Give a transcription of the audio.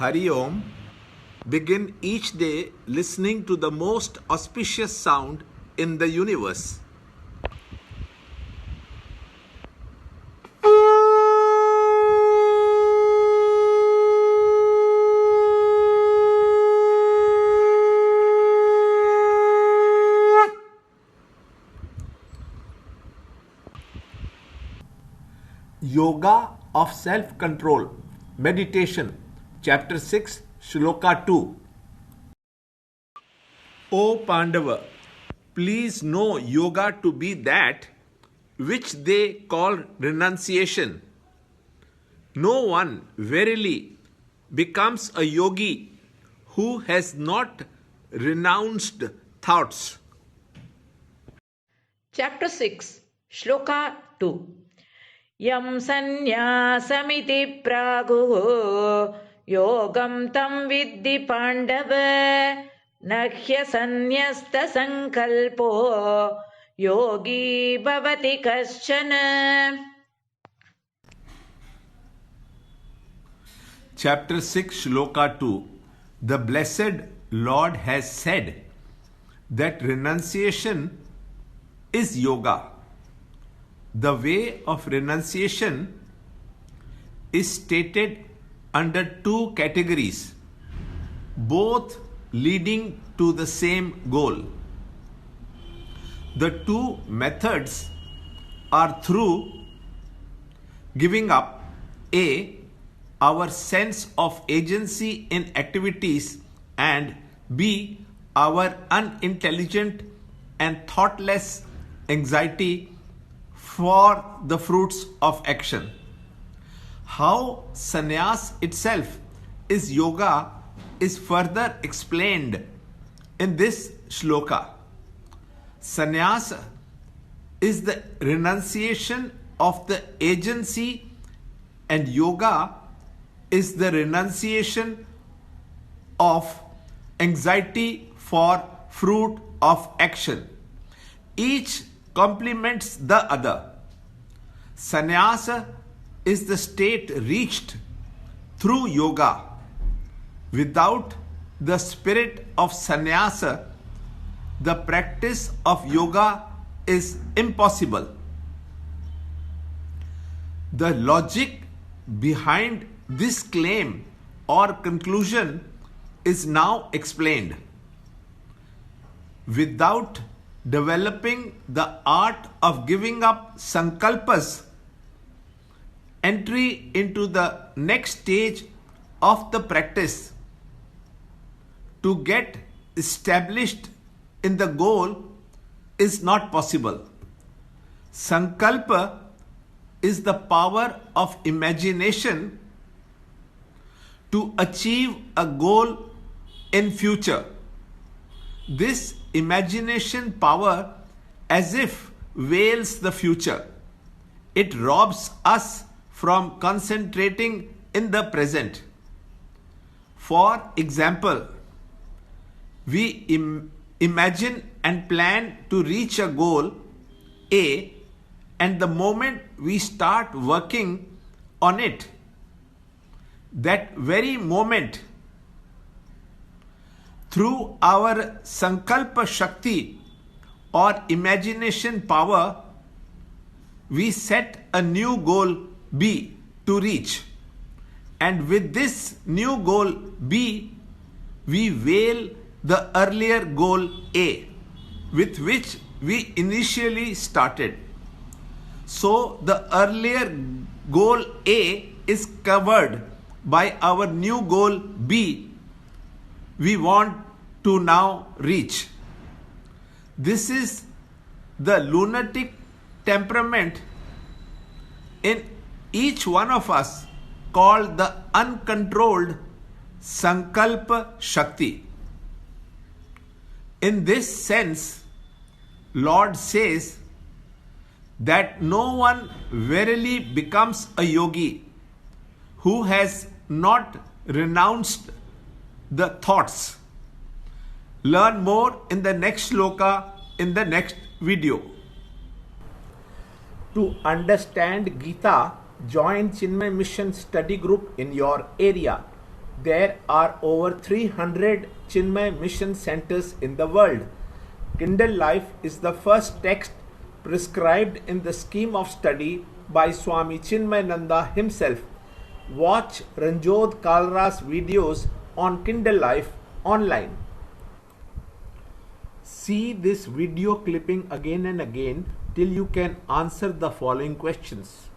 Hari Om. Begin each day listening to the most auspicious sound in the universe. Yoga of Self-Control, Meditation, Chapter 6, Shloka 2. O Pandava, please know yoga to be that which they call renunciation. No one verily becomes a yogi who has not renounced thoughts. Chapter 6, Shloka 2. Yam sanyasamiti praguh yogam tam vidhi pandava nakhya sanyasta sankalpo yogi bhavati kaschana. Chapter 6, Shloka 2. The Blessed Lord has said that renunciation is yoga. The way of renunciation is stated under two categories, both leading to the same goal. The two methods are through giving up A, our sense of agency in activities, and B, our unintelligent and thoughtless anxiety for the fruits of action. How sannyas itself is yoga is further explained in this shloka. Sannyas is the renunciation of the agency and yoga is the renunciation of anxiety for fruit of action. Each complements the other. Sannyasa is the state reached through yoga. Without the spirit of sannyasa, the practice of yoga is impossible. The logic behind this claim or conclusion is now explained. Without developing the art of giving up sankalpas, entry into the next stage of the practice to get established in the goal is not possible. Sankalpa is the power of imagination to achieve a goal in future. This imagination power as if veils the future. It robs us from concentrating in the present. For example, we imagine and plan to reach a goal A, and the moment we start working on it, that very moment, through our sankalpa shakti or imagination power, we set a new goal B to reach. And with this new goal B, we veil the earlier goal A, with which we initially started. So the earlier goal A is covered by our new goal B we want to now reach. This is the lunatic temperament in each one of us called the uncontrolled sankalpa shakti. In this sense, Lord says that no one verily becomes a yogi who has not renounced the thoughts. Learn more in the next shloka in the next video. To understand Gita, join Chinmaya Mission study group in your area. There are over 300 Chinmaya mission centers in the world. Kindle Life is the first text prescribed in the scheme of study by Swami Chinmayananda himself. Watch Ranjod Kalra's videos on Kindle Life online. See this video clipping again and again till you can answer the following questions.